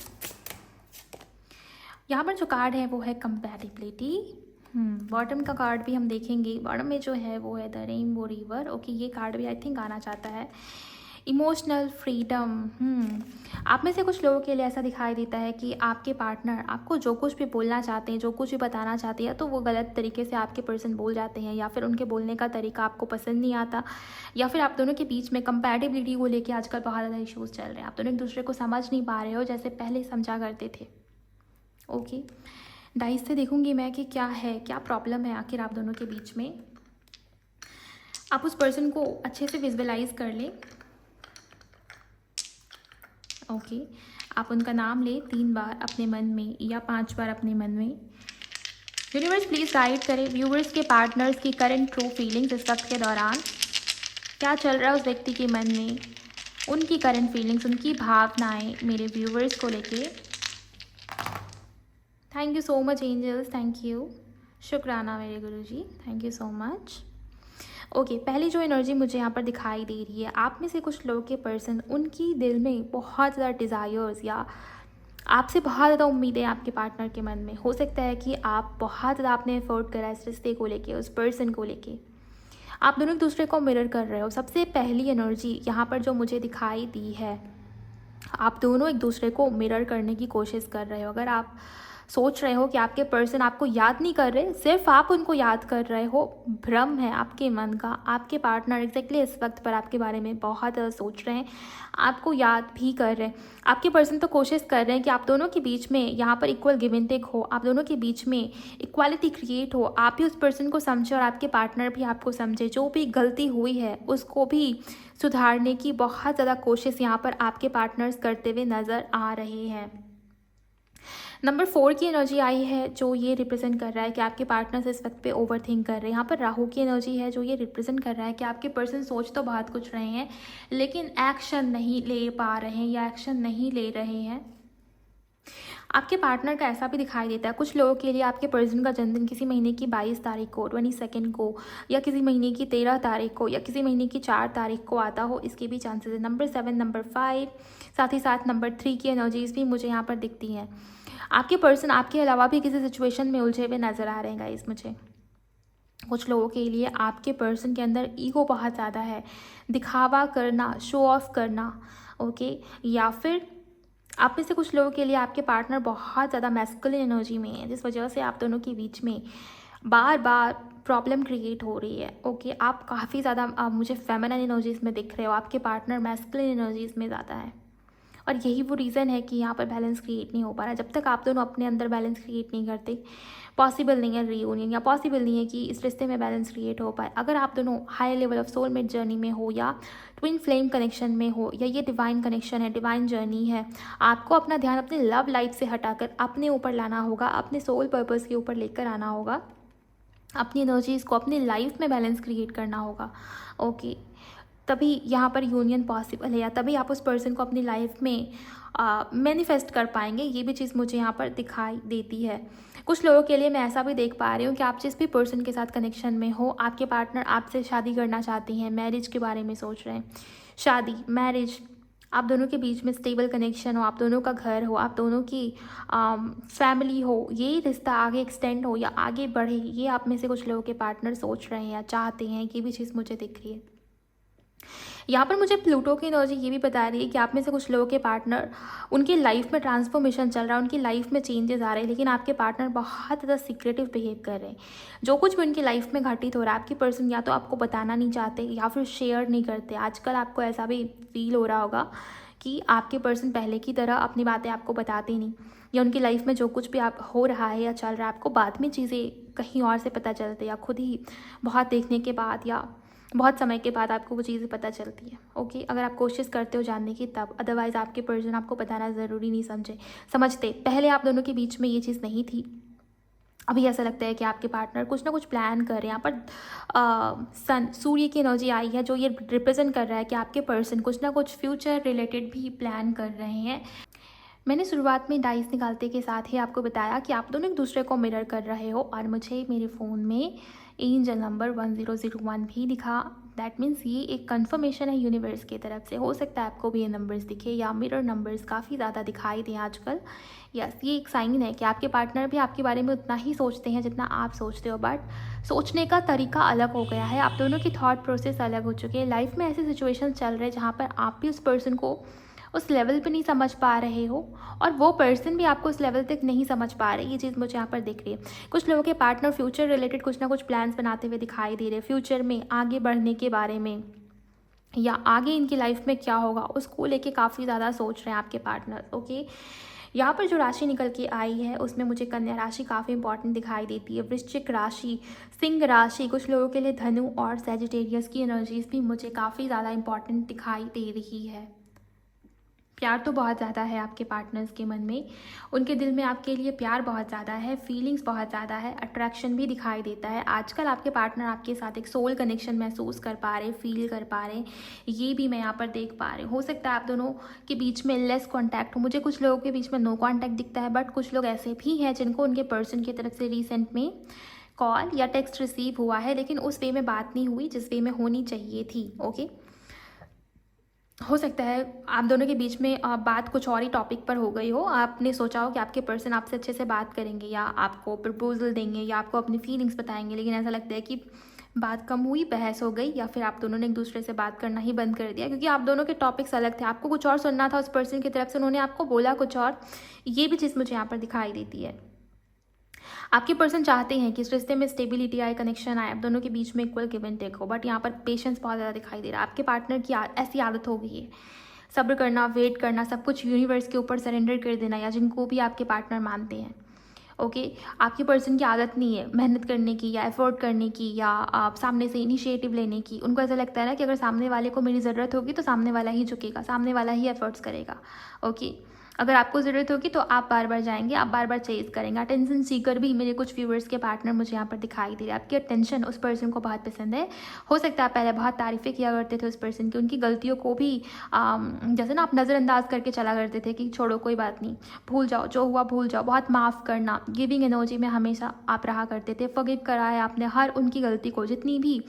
यहाँ पर जो कार्ड है वो है कंपैटिबिलिटी। बॉटम का कार्ड भी हम देखेंगे। बॉटम में जो है वो है द रेनबो रिवर। ओके, ये कार्ड भी आई थिंक आना चाहता है। Emotional freedom. आप में से कुछ लोगों के लिए ऐसा दिखाई देता है कि आपके पार्टनर आपको जो कुछ भी बोलना चाहते हैं, जो कुछ भी बताना चाहते हैं, तो वो गलत तरीके से आपके पर्सन बोल जाते हैं, या फिर उनके बोलने का तरीका आपको पसंद नहीं आता, या फिर आप दोनों के बीच में कंपैटिबिलिटी को लेके आजकल बहुत ज़्यादा इश्यूज़ चल रहे हैं। आप दोनों एक दूसरे को समझ नहीं पा रहे हो जैसे पहले समझा करते थे। ओके, डाइस से देखूंगी मैं कि क्या है, क्या प्रॉब्लम है आखिर आप दोनों के बीच में। आप उस पर्सन को अच्छे से विजुअलाइज कर लें। ओके, आप उनका नाम लें 3 बार अपने मन में या 5 बार अपने मन में। यूनिवर्स प्लीज़ गाइड करें व्यूवर्स के पार्टनर्स की करंट ट्रू फीलिंग्स इस वक्त के दौरान। क्या चल रहा है उस व्यक्ति के मन में, उनकी करंट फीलिंग्स, उनकी भावनाएं मेरे व्यूवर्स को लेके। Thank you so much angels, thank you, शुक्राना मेरे Guruji, thank you so much. Okay, पहली जो एनर्जी मुझे यहाँ पर दिखाई दे रही है, आप में से कुछ लोग के पर्सन, उनकी दिल में बहुत ज़्यादा डिज़ायर्स या आपसे बहुत ज़्यादा उम्मीदें आपके पार्टनर के मन में। हो सकता है कि आप बहुत ज़्यादा आपने एफर्ट करा इस रिश्ते को लेके, उस पर्सन को लेके। आप दोनों एक दूसरे को मिरर कर रहे हो। सबसे पहली एनर्जी यहाँ पर जो मुझे दिखाई दी है, आप दोनों एक दूसरे को मिरर करने की कोशिश कर रहे हो। अगर आप सोच रहे हो कि आपके पर्सन आपको याद नहीं कर रहे, सिर्फ आप उनको याद कर रहे हो, भ्रम है आपके मन का। आपके पार्टनर एग्जैक्टली इस वक्त पर आपके बारे में बहुत ज़्यादा सोच रहे हैं, आपको याद भी कर रहे हैं। आपके पर्सन तो कोशिश कर रहे हैं कि आप दोनों के बीच में यहाँ पर इक्वल गिव एंड टेक हो, आप दोनों के बीच में इक्वालिटी क्रिएट हो, आप भी उस पर्सन को समझे और आपके पार्टनर भी आपको समझे। जो भी गलती हुई है उसको भी सुधारने की बहुत ज़्यादा कोशिश यहाँ पर आपके पार्टनर्स करते हुए नज़र आ रहे हैं। नंबर 4 की एनर्जी आई है जो ये रिप्रेजेंट कर रहा है कि आपके पार्टनर्स इस वक्त पे ओवर थिंक कर रहे हैं। यहाँ पर राहु की एनर्जी है जो ये रिप्रेजेंट कर रहा है कि आपके पर्सन सोच तो बहुत कुछ रहे हैं लेकिन एक्शन नहीं ले पा रहे हैं या एक्शन नहीं ले रहे हैं। आपके पार्टनर का ऐसा भी दिखाई देता है, कुछ लोगों के लिए आपके पर्सन का जन्मदिन किसी महीने की 22 तारीख को, 22 को, या किसी महीने की 13 तारीख को, या किसी महीने की 4 तारीख को आता हो, इसके भी चांसेस है। नंबर 7, नंबर 5, साथ ही साथ नंबर 3 की एनर्जीज भी मुझे यहाँ पर दिखती हैं। आपके पर्सन आपके अलावा भी किसी सिचुएशन में उलझे हुए नज़र आ रहे हैं गाइस मुझे। कुछ लोगों के लिए आपके पर्सन के अंदर ईगो बहुत ज़्यादा है, दिखावा करना, शो ऑफ करना। ओके, या फिर आप में से कुछ लोगों के लिए आपके पार्टनर बहुत ज़्यादा मैस्कुलिन एनर्जी में है, जिस वजह से आप दोनों के बीच में बार बार प्रॉब्लम क्रिएट हो रही है। ओके, आप काफ़ी ज़्यादा मुझे फेमिनिन एनर्जीज़ में दिख रहे हो, आपके पार्टनर मैस्कुलिन एनर्जीज़ में ज़्यादा है, और यही वो रीज़न है कि यहाँ पर बैलेंस क्रिएट नहीं हो पा रहा है। जब तक आप दोनों अपने अंदर बैलेंस क्रिएट नहीं करते, पॉसिबल नहीं है रीयूनियन, या पॉसिबल नहीं है कि इस रिश्ते में बैलेंस क्रिएट हो पाए। अगर आप दोनों high level of soulmate journey में हो, या ट्विन फ्लेम कनेक्शन में हो, या ये डिवाइन कनेक्शन है, डिवाइन जर्नी है, आपको अपना ध्यान अपने लव लाइफ से हटाकर अपने ऊपर लाना होगा, अपने सोल पर्पस के ऊपर लेकर आना होगा, अपनी एनर्जीज़ को अपनी लाइफ में बैलेंस क्रिएट करना होगा। ओके, तभी यहाँ पर यूनियन पॉसिबल है, या तभी आप उस पर्सन को अपनी लाइफ में मैनिफेस्ट कर पाएंगे। ये भी चीज़ मुझे यहाँ पर दिखाई देती है। कुछ लोगों के लिए मैं ऐसा भी देख पा रही हूँ कि आप जिस भी पर्सन के साथ कनेक्शन में हो, आपके पार्टनर आपसे शादी करना चाहती हैं, मैरिज के बारे में सोच रहे हैं, शादी, मैरिज, आप दोनों के बीच में स्टेबल कनेक्शन हो, आप दोनों का घर हो, आप दोनों की फैमिली हो, ये रिश्ता आगे एक्सटेंड हो या आगे बढ़े, ये आप में से कुछ लोगों के पार्टनर सोच रहे हैं या चाहते हैं। ये भी चीज़ मुझे दिख रही है। यहाँ पर मुझे प्लूटो की एनर्जी ये भी बता रही है कि आप में से कुछ लोगों के पार्टनर, उनकी लाइफ में ट्रांसफॉर्मेशन चल रहा है, उनकी लाइफ में चेंजेस आ रहे हैं, लेकिन आपके पार्टनर बहुत ज़्यादा सीक्रेटिव बिहेव कर रहे हैं। जो कुछ भी उनकी लाइफ में घटित हो रहा है, आपकी पर्सन या तो आपको बताना नहीं चाहते या फिर शेयर नहीं करते। आजकल आपको ऐसा भी फील हो रहा होगा कि आपके पर्सन पहले की तरह अपनी बातें आपको बताते नहीं, या उनकी लाइफ में जो कुछ भी आप हो रहा है या चल रहा है, आपको बाद में चीज़ें कहीं और से पता चलते, या खुद ही बहुत देखने के बाद या बहुत समय के बाद आपको वो चीज़ें पता चलती है। ओके, अगर आप कोशिश करते हो जानने की तब, अदरवाइज़ आपके पर्सन आपको बताना ज़रूरी नहीं समझते। पहले आप दोनों के बीच में ये चीज़ नहीं थी, अभी ऐसा लगता है कि आपके पार्टनर कुछ ना कुछ प्लान कर रहे हैं। यहाँ पर सूर्य की एनर्जी आई है, जो ये रिप्रेजेंट कर रहा है कि आपके पर्सन कुछ ना कुछ फ्यूचर रिलेटेड भी प्लान कर रहे हैं। मैंने शुरुआत में डाइस निकालते के साथ ही आपको बताया कि आप दोनों एक दूसरे को मिरर कर रहे हो, और मुझे मेरे फ़ोन में एंजल नंबर 1001 भी दिखा। दैट मीन्स ये एक कंफर्मेशन है यूनिवर्स की तरफ से। हो सकता है आपको भी ये नंबर्स दिखे, या मिरर नंबर्स काफ़ी ज़्यादा दिखाई दें आजकल। यस, ये एक साइन है कि आपके पार्टनर भी आपके बारे में उतना ही सोचते हैं जितना आप सोचते हो, बट सोचने का तरीका अलग हो गया है। आप दोनों की थॉट प्रोसेस अलग हो चुके हैं। लाइफ में ऐसे सिचुएशन चल रहे हैं जहाँ पर आप भी उस पर्सन को उस लेवल पे नहीं समझ पा रहे हो, और वो पर्सन भी आपको उस लेवल तक नहीं समझ पा रहे। ये चीज़ मुझे यहाँ पर दिख रही है। कुछ लोगों के पार्टनर फ्यूचर रिलेटेड कुछ ना कुछ प्लान्स बनाते हुए दिखाई दे रहे हैं, फ्यूचर में आगे बढ़ने के बारे में, या आगे इनकी लाइफ में क्या होगा उसको लेके काफ़ी ज़्यादा सोच रहे हैं आपके पार्टनर। ओके, यहाँ पर जो राशि निकल के आई है उसमें मुझे कन्या राशि काफ़ी इंपॉर्टेंट दिखाई देती है, वृश्चिक राशि, सिंह राशि, कुछ लोगों के लिए धनु और सैजिटेरियस की एनर्जीज भी मुझे काफ़ी ज़्यादा इंपॉर्टेंट दिखाई दे रही है। प्यार तो बहुत ज़्यादा है आपके पार्टनर्स के मन में, उनके दिल में आपके लिए प्यार बहुत ज़्यादा है, फीलिंग्स बहुत ज़्यादा है, अट्रैक्शन भी दिखाई देता है। आजकल आपके पार्टनर आपके साथ एक सोल कनेक्शन महसूस कर पा रहे, फील कर पा रहे, ये भी मैं यहाँ पर देख पा रही हूँ। हो सकता है आप दोनों के बीच में लेस कॉन्टैक्ट हो, मुझे कुछ लोगों के बीच में नो कॉन्टैक्ट दिखता है, बट कुछ लोग ऐसे भी हैं जिनको उनके पर्सन की तरफ से रिसेंट में कॉल या टेक्स्ट रिसीव हुआ है, लेकिन उस वे में बात नहीं हुई जिस वे में होनी चाहिए थी। ओके, हो सकता है आप दोनों के बीच में बात कुछ और ही टॉपिक पर हो गई हो। आपने सोचा हो कि आपके पर्सन आपसे अच्छे से बात करेंगे, या आपको प्रपोजल देंगे, या आपको अपनी फीलिंग्स बताएंगे, लेकिन ऐसा लगता है कि बात कम हुई, बहस हो गई, या फिर आप दोनों ने एक दूसरे से बात करना ही बंद कर दिया, क्योंकि आप दोनों के टॉपिक्स अलग थे। आपको कुछ और सुनना था उस पर्सन की तरफ से, उन्होंने आपको बोला कुछ और। ये भी चीज़ मुझे यहाँ पर दिखाई देती है। आपके पर्सन चाहते हैं कि इस रिश्ते में स्टेबिलिटी आए, कनेक्शन आए, आप दोनों के बीच में इक्वल गिव एंड टेक हो, बट यहाँ पर पेशेंस बहुत ज़्यादा दिखाई दे रहा है। आपके पार्टनर की ऐसी आदत हो गई है, सब्र करना, वेट करना, सब कुछ यूनिवर्स के ऊपर सरेंडर कर देना, या जिनको भी आपके पार्टनर मानते हैं। ओके, आपके पर्सन की आदत नहीं है मेहनत करने की, या एफर्ट करने की, या आप सामने से इनिशिएटिव लेने की। उनको ऐसा लगता है ना कि अगर सामने वाले को मेरी ज़रूरत होगी तो सामने वाला ही झुकेगा, सामने वाला ही एफर्ट्स करेगा। ओके, अगर आपको ज़रूरत होगी तो आप बार बार जाएंगे, आप बार बार चेज करेंगे। अटेंशन सीकर भी मेरे कुछ व्यूवर्स के पार्टनर मुझे यहाँ पर दिखाई दे रहे हैं। आपकी अटेंशन उस पर्सन को बहुत पसंद है। हो सकता है आप पहले बहुत तारीफ़ें किया करते थे उस पर्सन की, उनकी गलतियों को भी जैसे ना आप नज़रअंदाज करके चला करते थे कि छोड़ो कोई बात नहीं, भूल जाओ, जो हुआ भूल जाओ, बहुत माफ़ करना, गिविंग एनर्जी में हमेशा आप रहा करते थे। फॉरगिव करा है आपने हर उनकी गलती को, जितनी भी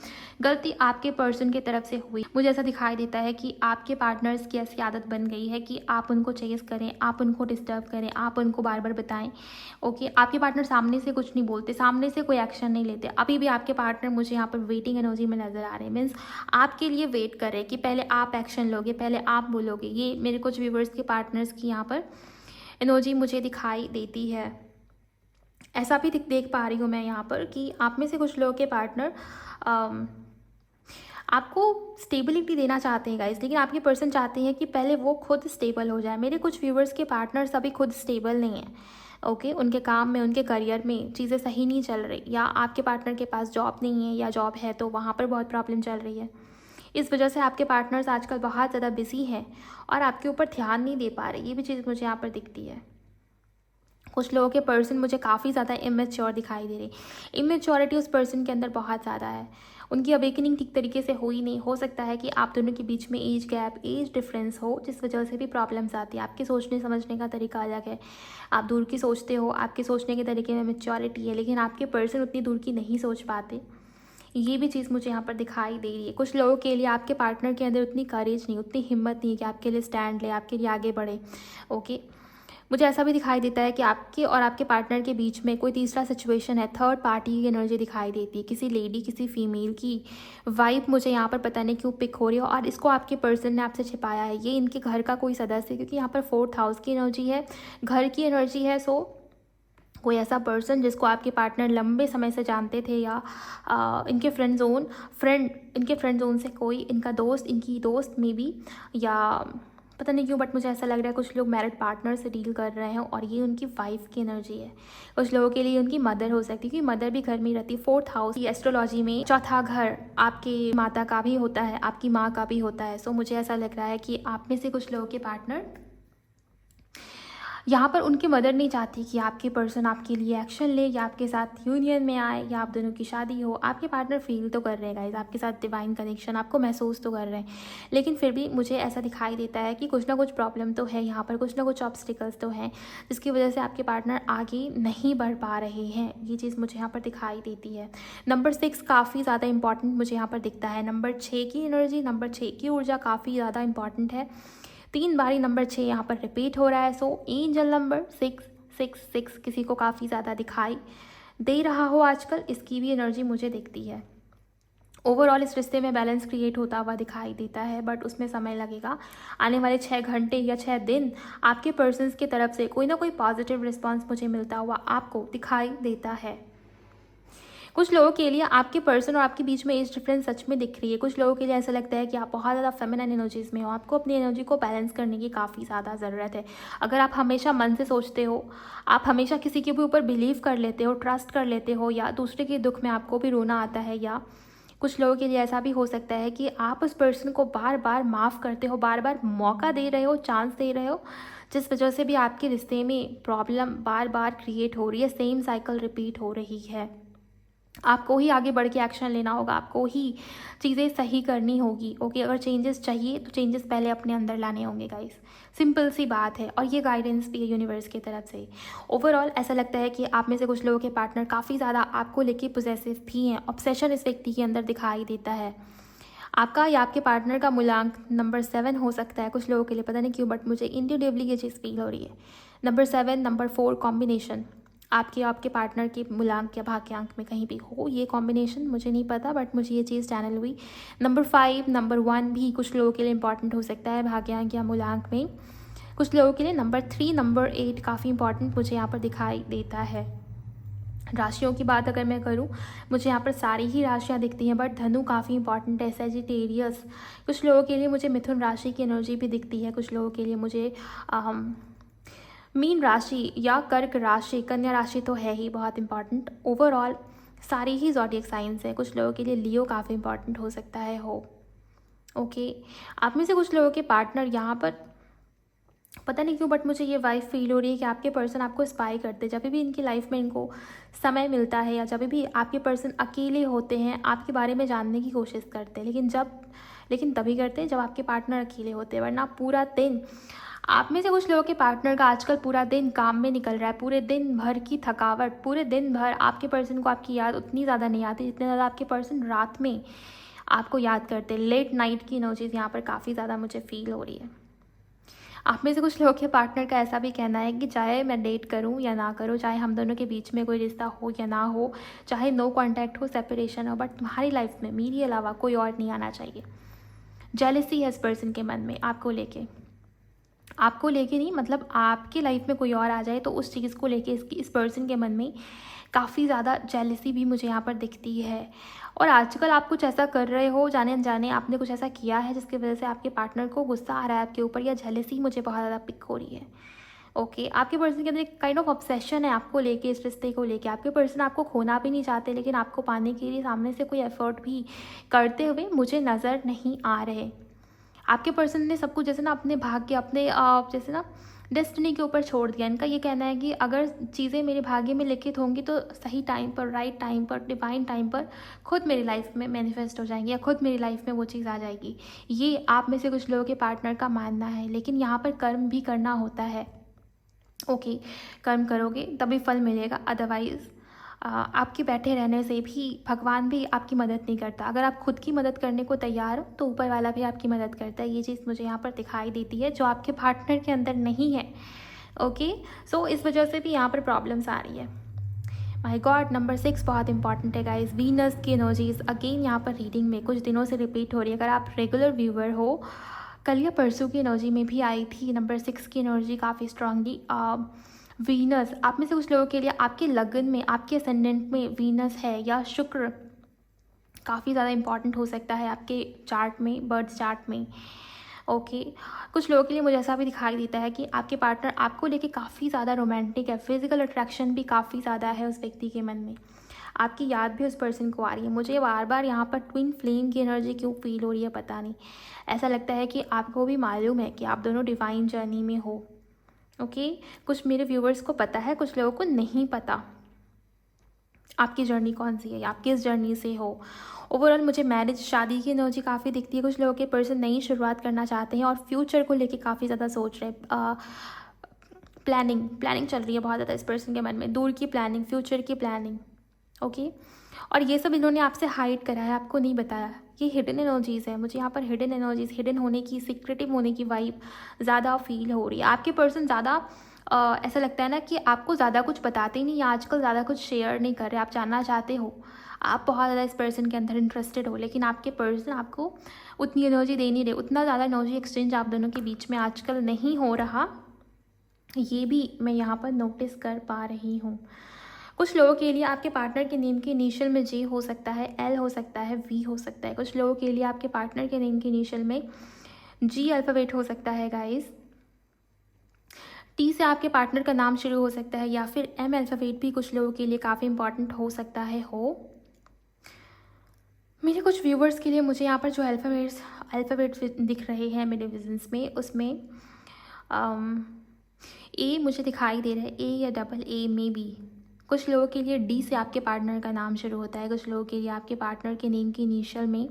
गलती आपके पर्सन की तरफ से हुई। मुझे ऐसा दिखाई देता है कि आपके पार्टनर्स की ऐसी आदत बन गई है कि आप उनको चेस करें, आप उनको डिस्टर्ब करें, आप उनको बार बार बताएं। ओके, आपके पार्टनर सामने से कुछ नहीं बोलते, सामने से कोई एक्शन नहीं लेते। अभी भी आपके पार्टनर मुझे यहाँ पर वेटिंग एनर्जी में नजर आ रहे हैं, मीन्स आपके लिए वेट कर रहे हैं कि पहले आप एक्शन लोगे, पहले आप बोलोगे। ये मेरे कुछ व्यूवर्स के पार्टनर्स की यहाँ पर एनर्जी मुझे दिखाई देती है। ऐसा भी देख पा रही हूँ मैं यहाँ पर कि आप में से कुछ लोगों के पार्टनर आपको स्टेबिलिटी देना चाहते हैं गाइस, लेकिन आपके पर्सन चाहते हैं कि पहले वो खुद स्टेबल हो जाए। मेरे कुछ व्यूवर्स के पार्टनर्स अभी खुद स्टेबल नहीं हैं। ओके, उनके काम में, उनके करियर में चीज़ें सही नहीं चल रही, या आपके पार्टनर के पास जॉब नहीं है, या जॉब है तो वहाँ पर बहुत प्रॉब्लम चल रही है। इस वजह से आपके पार्टनर्स आजकल बहुत ज़्यादा बिजी हैं और आपके ऊपर ध्यान नहीं दे पा रहे। ये भी चीज़ मुझे यहाँ पर दिखती है। कुछ लोगों के पर्सन मुझे काफ़ी ज़्यादा इमेच्योर दिखाई दे रही। इमेच्योरिटी उस पर्सन के अंदर बहुत ज़्यादा है। उनकी अवेकनिंग ठीक तरीके से हुई नहीं। हो सकता है कि आप दोनों के बीच में एज गैप, एज डिफरेंस हो, जिस वजह से भी प्रॉब्लम्स आती है। आपके सोचने समझने का तरीका अलग है, आप दूर की सोचते हो, आपके सोचने के तरीके में मेच्योरिटी है, लेकिन आपके पर्सन उतनी दूर की नहीं सोच पाते। ये भी चीज़ मुझे यहाँ पर दिखाई दे रही है। कुछ लोगों के लिए आपके पार्टनर के अंदर उतनी करेज नहीं, उतनी हिम्मत नहीं कि आपके लिए स्टैंड ले, आपके लिए आगे बढ़े। ओके, मुझे ऐसा भी दिखाई देता है कि आपके और आपके पार्टनर के बीच में कोई तीसरा सिचुएशन है, थर्ड पार्टी की एनर्जी दिखाई देती है, किसी लेडी किसी फीमेल की वाइब मुझे यहाँ पर पता नहीं क्यों पिक हो रही है, और इसको आपके पर्सन ने आपसे छिपाया है। ये इनके घर का कोई सदस्य है, क्योंकि यहाँ पर 4th हाउस की एनर्जी है, घर की एनर्जी है। सो कोई ऐसा पर्सन जिसको आपके पार्टनर लंबे समय से जानते थे, या इनके इनके फ्रेंड जोन से कोई इनका दोस्त, इनकी दोस्त में भी, या पता नहीं क्यों बट मुझे ऐसा लग रहा है कुछ लोग मैरिड पार्टनर से डील कर रहे हैं, और ये उनकी वाइफ की एनर्जी है। कुछ लोगों के लिए उनकी मदर हो सकती है, क्योंकि मदर भी घर में ही रहती है। 4th हाउस की एस्ट्रोलॉजी में चौथा घर आपके माता का भी होता है, आपकी माँ का भी होता है। सो मुझे ऐसा लग रहा है कि आप में से कुछ लोगों के पार्टनर यहाँ पर, उनकी मदर नहीं चाहती कि आपके पर्सन आपके लिए एक्शन ले, या आपके साथ यूनियन में आए, या आप दोनों की शादी हो। आपके पार्टनर फील तो कर रहे हैं गाइस, आपके साथ डिवाइन कनेक्शन आपको महसूस तो कर रहे हैं, लेकिन फिर भी मुझे ऐसा दिखाई देता है कि कुछ ना कुछ प्रॉब्लम तो है यहाँ पर, कुछ ना कुछ ऑब्स्टिकल्स तो हैं, जिसकी वजह से आपके पार्टनर आगे नहीं बढ़ पा रहे हैं। ये चीज़ मुझे यहाँ पर दिखाई देती है। नंबर 6 काफ़ी ज़्यादा इंपॉर्टेंट मुझे यहाँ पर दिखता है। नंबर 6 की एनर्जी, नंबर 6 की ऊर्जा काफ़ी ज़्यादा इंपॉर्टेंट है। 3 बारी नंबर 6 यहाँ पर रिपीट हो रहा है। सो एंजल नंबर 666 किसी को काफ़ी ज़्यादा दिखाई दे रहा हो आजकल, इसकी भी एनर्जी मुझे दिखती है। ओवरऑल इस रिश्ते में बैलेंस क्रिएट होता हुआ दिखाई देता है, बट उसमें समय लगेगा। आने वाले 6 घंटे या 6 दिन आपके पर्सन्स की तरफ से कोई ना कोई पॉजिटिव रिस्पॉन्स मुझे मिलता हुआ आपको दिखाई देता है। कुछ लोगों के लिए आपके पर्सन और आपके बीच में एज डिफरेंस सच में दिख रही है। कुछ लोगों के लिए ऐसा लगता है कि आप बहुत ज़्यादा फेमिनिन एनर्जीज में हो, आपको अपनी एनर्जी को बैलेंस करने की काफ़ी ज़्यादा ज़रूरत है। अगर आप हमेशा मन से सोचते हो, आप हमेशा किसी के भी ऊपर बिलीव कर लेते हो, ट्रस्ट कर लेते हो, या दूसरे के दुख में आपको भी रोना आता है, या कुछ लोगों के लिए ऐसा भी हो सकता है कि आप उस पर्सन को बार बार माफ़ करते हो, बार बार मौका दे रहे हो, चांस दे रहे हो, जिस वजह से भी आपके रिश्ते में प्रॉब्लम बार बार क्रिएट हो रही है, सेम साइकिल रिपीट हो रही है। आपको ही आगे बढ़ के एक्शन लेना होगा, आपको ही चीज़ें सही करनी होगी। ओके, अगर चेंजेस चाहिए तो चेंजेस पहले अपने अंदर लाने होंगे गाइस, सिंपल सी बात है, और ये गाइडेंस भी है यूनिवर्स की तरफ से। ओवरऑल ऐसा लगता है कि आप में से कुछ लोगों के पार्टनर काफ़ी ज़्यादा आपको लेके पोजेसिव भी हैं, ऑब्सेशन इस व्यक्ति के अंदर दिखाई देता है। आपका या आपके पार्टनर का मूल्यांक नंबर 7 हो सकता है कुछ लोगों के लिए, पता नहीं क्यों बट मुझे इंट्यूटिवली ये चीज़ फील हो रही है। नंबर 7 नंबर 4 कॉम्बिनेशन आपके पार्टनर के मूल्यांक या भाग्यांक में कहीं भी हो, ये कॉम्बिनेशन मुझे नहीं पता बट मुझे ये चीज़ चैनल हुई। नंबर 5 नंबर 1 भी कुछ लोगों के लिए इंपॉर्टेंट हो सकता है भाग्यांक या मूल्यांक में। कुछ लोगों के लिए नंबर 3 नंबर 8 काफ़ी इंपॉर्टेंट मुझे यहाँ पर दिखाई देता है। राशियों की बात अगर मैं करूं, मुझे यहाँ पर सारी ही राशियाँ दिखती हैं, बट धनु काफ़ी इंपॉर्टेंट है, सजिटेरियस। कुछ लोगों के लिए मुझे मिथुन राशि की एनर्जी भी दिखती है, कुछ लोगों के लिए मुझे मीन राशि या कर्क राशि, कन्या राशि तो है ही बहुत इंपॉर्टेंट। ओवरऑल सारी ही ज़ोडिएक साइंस है। कुछ लोगों के लिए लियो काफ़ी इंपॉर्टेंट हो सकता है ओके, आप में से कुछ लोगों के पार्टनर यहाँ पर पता नहीं क्यों बट मुझे ये वाइफ फील हो रही है कि आपके पर्सन आपको स्पाई करते हैं। जब भी इनकी लाइफ में इनको समय मिलता है, या जब भी आपके पर्सन अकेले होते हैं, आपके बारे में जानने की कोशिश करते हैं, लेकिन तभी करते हैं जब आपके पार्टनर अकेले होते हैं, वरना पूरा दिन आप में से कुछ लोगों के पार्टनर का आजकल पूरा दिन काम में निकल रहा है। पूरे दिन भर की थकावट, पूरे दिन भर आपके पर्सन को आपकी याद उतनी ज़्यादा नहीं आती जितने ज़्यादा आपके पर्सन रात में आपको याद करते हैं। लेट नाइट की एनर्जीज यहाँ पर काफ़ी ज़्यादा मुझे फील हो रही है। आप में से कुछ लोगों के पार्टनर का ऐसा भी कहना है कि चाहे मैं डेट करूं या ना करूं, चाहे हम दोनों के बीच में कोई रिश्ता हो या ना हो, चाहे नो कांटेक्ट हो, सेपरेशन हो, बट तुम्हारी लाइफ में मेरे अलावा कोई और नहीं आना चाहिए। जेलसी है इस पर्सन के मन में आपको लेके नहीं, मतलब आपकी लाइफ में कोई और आ जाए तो उस चीज़ को लेके इस पर्सन के मन में काफ़ी ज़्यादा जेलसी भी मुझे यहाँ पर दिखती है। और आजकल आप कुछ ऐसा कर रहे हो, जाने अनजाने आपने कुछ ऐसा किया है जिसकी वजह से आपके पार्टनर को गुस्सा आ रहा है आपके ऊपर, या जेलसी मुझे बहुत ज़्यादा पिक हो रही है। ओके, आपके पर्सन के अंदर एक काइंड ऑफ ऑब्सेशन है आपको लेके, इस रिश्ते को लेके। आपके पर्सन आपको खोना भी नहीं चाहते, लेकिन आपको पाने के लिए सामने से कोई एफर्ट भी करते हुए मुझे नज़र नहीं आ रहे। आपके पर्सन ने सब कुछ जैसे ना अपने भाग्य, अपने जैसे ना डेस्टिनी के ऊपर छोड़ दिया। इनका ये कहना है कि अगर चीज़ें मेरे भाग्य में लिखित होंगी तो सही टाइम पर, राइट टाइम पर, डिवाइन टाइम पर खुद मेरी लाइफ में मैनिफेस्ट हो जाएंगी, या खुद मेरी लाइफ में वो चीज़ आ जाएगी। ये आप में से कुछ लोगों के पार्टनर का मानना है, लेकिन यहाँ पर कर्म भी करना होता है। ओके, कर्म करोगे तभी फल मिलेगा, अदरवाइज़ आपके बैठे रहने से भी भगवान भी आपकी मदद नहीं करता। अगर आप खुद की मदद करने को तैयार हो तो ऊपर वाला भी आपकी मदद करता है। ये चीज़ मुझे यहाँ पर दिखाई देती है, जो आपके पार्टनर के अंदर नहीं है। ओके, सो इस वजह से भी यहाँ पर प्रॉब्लम्स आ रही है। माय गॉड, नंबर 6 बहुत इंपॉर्टेंट है गाइस, वीनस की एनर्जीज अगेन यहाँ पर रीडिंग में कुछ दिनों से रिपीट हो रही है। अगर आप रेगुलर व्यूअर हो, कल या परसों की एनर्जी में भी आई थी नंबर 6 की एनर्जी काफ़ी स्ट्रांगली। वीनस, आप में से कुछ लोगों के लिए आपके लगन में, आपके असेंडेंट में वीनस है या शुक्र काफ़ी ज़्यादा इंपॉर्टेंट हो सकता है आपके चार्ट में, बर्थ चार्ट में। ओके, कुछ लोगों के लिए मुझे ऐसा भी दिखाई देता है कि आपके पार्टनर आपको लेके काफ़ी ज़्यादा रोमांटिक है, फिजिकल अट्रैक्शन भी काफ़ी ज़्यादा है उस व्यक्ति के मन में, आपकी याद भी उस पर्सन को आ रही है। मुझे बार बार यहाँ पर ट्विन फ्लेम की एनर्जी क्यों फील हो रही है पता नहीं, ऐसा लगता है कि आपको भी मालूम है कि आप दोनों डिवाइन जर्नी में हो। ओके, कुछ मेरे व्यूवर्स को पता है, कुछ लोगों को नहीं पता आपकी जर्नी कौन सी है, आप किस जर्नी से हो। ओवरऑल मुझे मैरिज, शादी की एनर्जी काफ़ी दिखती है। कुछ लोगों के पर्सन नई शुरुआत करना चाहते हैं और फ्यूचर को लेके काफ़ी ज़्यादा सोच रहे हैं। प्लानिंग चल रही है बहुत ज़्यादा इस पर्सन के मन में, दूर की प्लानिंग, फ्यूचर की प्लानिंग। ओके, और ये सब इन्होंने आपसे हाइड करा है, आपको नहीं बताया। ये हिडन एनर्जीज़ है, मुझे यहाँ पर हिडन एनर्जीज, हिडन होने की, सीक्रेटिव होने की वाइब ज़्यादा फील हो रही है। आपके पर्सन ज़्यादा ऐसा लगता है ना कि आपको ज़्यादा कुछ बताते ही नहीं, या आजकल ज़्यादा कुछ शेयर नहीं कर रहे। आप जानना चाहते हो, आप बहुत ज़्यादा इस पर्सन के अंदर इंटरेस्टेड हो, लेकिन आपके पर्सन आपको उतनी एनर्जी दे नहीं रहे, उतना ज़्यादा एनर्जी एक्सचेंज आप दोनों के बीच में आजकल नहीं हो रहा। ये भी मैं यहाँ पर नोटिस कर पा रही हूँ। कुछ लोगों के लिए आपके पार्टनर के नेम के इनिशियल में जे हो सकता है, एल हो सकता है, वी हो सकता है। कुछ लोगों के लिए आपके पार्टनर के नेम के इनिशियल में जी अल्फ़ाबेट हो सकता है गाइस। टी से आपके पार्टनर का नाम शुरू हो सकता है, या फिर एम अल्फ़ाबेट भी कुछ लोगों के लिए काफ़ी इंपॉर्टेंट हो सकता है। मेरे कुछ व्यूवर्स के लिए मुझे यहाँ पर जो अल्फ़ाबेट्स दिख रहे हैं मेरे विजन्स में, उसमें ए मुझे दिखाई दे रहा है, ए या डबल ए में भी। कुछ लोगों के लिए डी से आपके पार्टनर का नाम शुरू होता है। कुछ लोगों के लिए आपके पार्टनर के नेम के इनिशियल में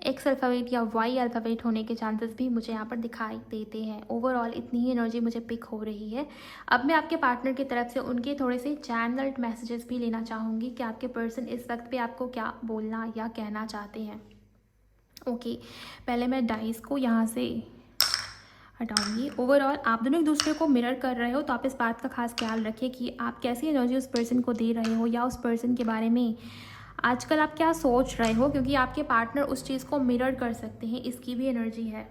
एक्स अल्फ़ाबेट या वाई अल्फ़ाबेट होने के चांसेस भी मुझे यहाँ पर दिखाई देते हैं। ओवरऑल इतनी ही एनर्जी मुझे पिक हो रही है। अब मैं आपके पार्टनर की तरफ से उनके थोड़े से चैनल्ड मैसेजेस भी लेना चाहूँगी कि आपके पर्सन इस वक्त पे आपको क्या बोलना या कहना चाहते हैं। ओके, पहले मैं डाइस को यहाँ से हटाऊंगी। ओवरऑल आप दोनों एक दूसरे को मिरर कर रहे हो, तो आप इस बात का खास ख्याल रखें कि आप कैसी एनर्जी उस पर्सन को दे रहे हो, या उस पर्सन के बारे में आजकल आप क्या सोच रहे हो, क्योंकि आपके पार्टनर उस चीज़ को मिरर कर सकते हैं, इसकी भी एनर्जी है।